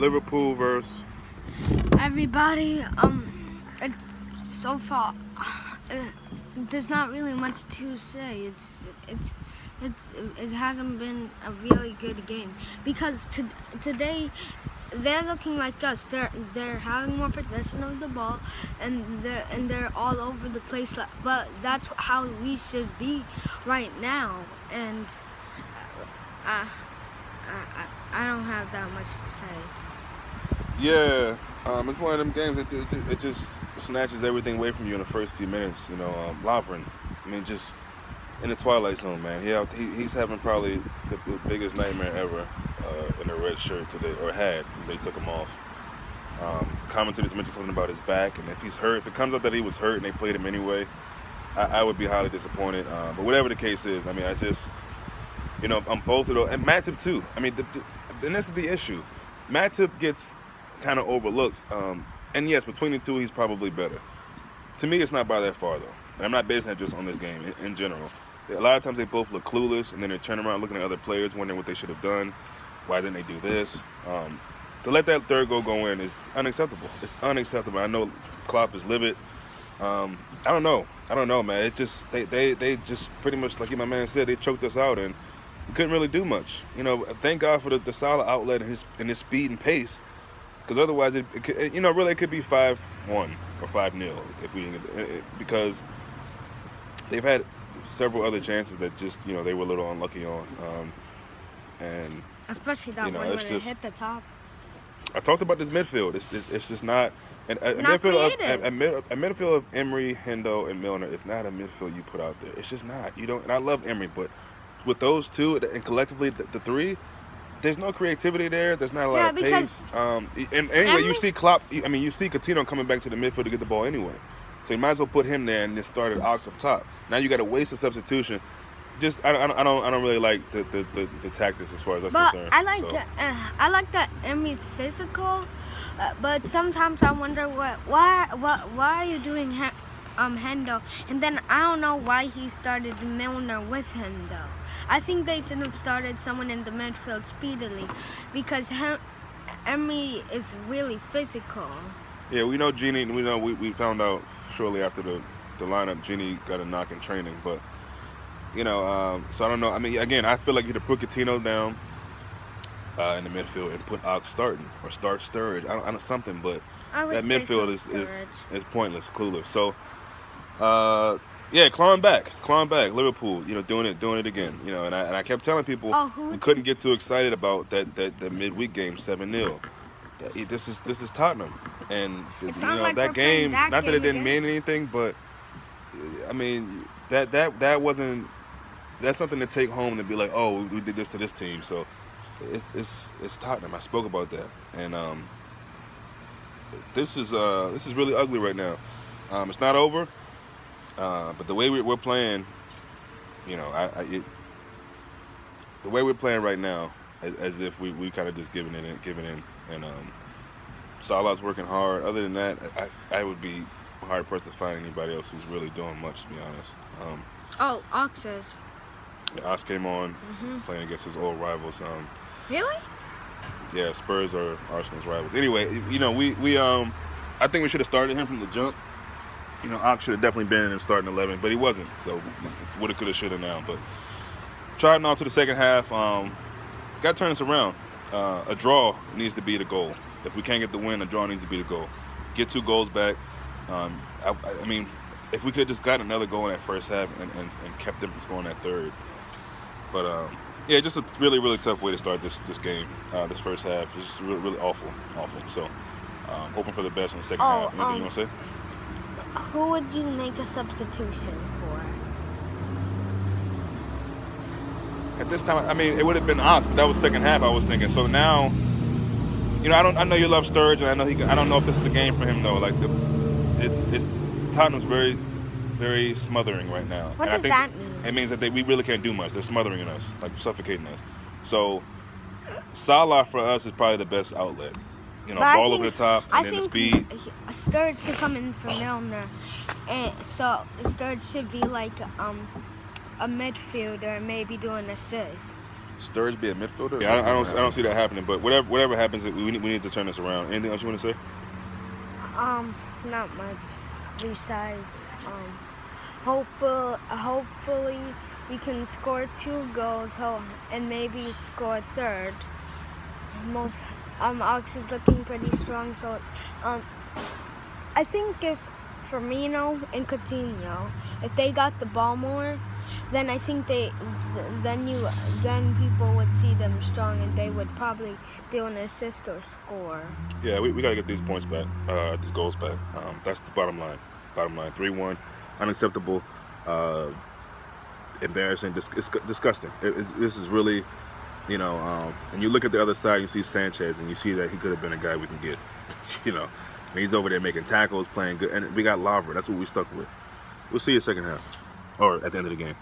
Liverpool versus. Everybody, it, so far, there's not really much to say. It hasn't been a really good game because today they're looking like us. They're having more possession of the ball, and they're all over the place. But that's how we should be right now. And I I don't have that much to say. Yeah, it's one of them games that it just snatches everything away from you in the first few minutes. Lovren, I mean, just in the twilight zone, man. He's having probably the biggest nightmare ever in a red shirt today, or had. And they took him off. Commentators mentioned something about his back, and if he's hurt, if it comes out that he was hurt and they played him anyway, I would be highly disappointed. But whatever the case is, I mean, I'm both of those, and Matip too. I mean, and this is the issue. Matip gets kind of overlooked, and yes, between the two, he's probably better. To me, it's not by that far though. And I'm not basing that just on this game in general. A lot of times they both look clueless, and then they turn around looking at other players, wondering what they should have done. Why didn't they do this? To let that third goal go in is unacceptable. It's unacceptable. I know Klopp is livid. I don't know, man. It just they just pretty much, like my man said, they choked us out, and we couldn't really do much. Thank God for the solid outlet and his speed and pace, because otherwise it could be 5-1 or 5-0 if we because they've had several other chances that just they were a little unlucky on, and especially that one where they hit the top. I talked about this midfield. It's just not. A midfield of Emery, Hendo, and Milner is not a midfield you put out there. It's just not. You don't. And I love Emery, but with those two and collectively the three, there's no creativity there. There's not a lot of pace. And anyway, you see Klopp. You see Coutinho coming back to the midfield to get the ball anyway. So you might as well put him there and just start Ox up top. Now you got to waste a substitution. Just I don't really like the tactics as far as that's concerned. I like that Emery's physical, but sometimes I wonder why are you doing Hendo, and then I don't know why he started Milner with Hendo. I think they should have started someone in the midfield speedily, because Emery is really physical. Yeah, we know Genie. We found out shortly after the lineup, Genie got a knock in training, but. So I don't know. I mean, again, I feel like you could put Coutinho down in the midfield and put Ox starting or start Sturridge. I don't know something, but that midfield is pointless, clueless. So, clawing back, Liverpool. Doing it again. And I kept telling people we couldn't get too excited about that midweek game 7-0. This is Tottenham, and that game. Not that it didn't mean anything, but I mean that wasn't. That's nothing to take home and be like, oh, we did this to this team. So it's Tottenham. I spoke about that, and this is really ugly right now. It's not over, but the way we're playing, the way we're playing right now, as if we kind of just giving in, and Salah's working hard. Other than that, I would be hard pressed to find anybody else who's really doing much, to be honest. Ox is. Yeah, Ox came on playing against his old rivals. Really? Yeah, Spurs are Arsenal's rivals. Anyway, we I think we should have started him from the jump. Ox should have definitely been in starting 11, but he wasn't. So woulda, coulda, shoulda now. But trying on to the second half. Got to turn this around. A draw needs to be the goal. If we can't get the win, a draw needs to be the goal. Get 2 goals back. I mean, if we could have just gotten another goal in that first half and kept them from scoring that third. But, just a really, really tough way to start this game, this first half. It's just really, really awful. So, hoping for the best in the second half. Anything you want to say? Who would you make a substitution for? At this time, I mean, it would have been Ox, but that was second half, I was thinking. So now, I know you love Sturridge, and I know I don't know if this is a game for him though. Like it's Tottenham's very, very smothering right now. What does that mean? It means that we really can't do much. They're smothering us, like suffocating us. So Salah for us is probably the best outlet. Ball over the top and then the speed. Sturridge should come in for Milner, and so Sturridge should be like a midfielder, maybe doing assists. Sturridge be a midfielder? Yeah, I don't see that happening. But whatever happens, we need to turn this around. Anything else you want to say? Not much. Besides, hopefully we can score 2 goals and maybe score a third. Ox is looking pretty strong, so I think if Firmino and Coutinho, if they got the ball more, then I think then people would see them strong and they would probably do an assist or score. Yeah, we gotta get these points back, these goals back. That's the bottom line. 3-1, unacceptable, embarrassing, disgusting. This is really, and you look at the other side, you see Sanchez, and you see that he could have been a guy we can get. And he's over there making tackles, playing good, and we got Lavra. That's what we stuck with. We'll see you second half, or at the end of the game.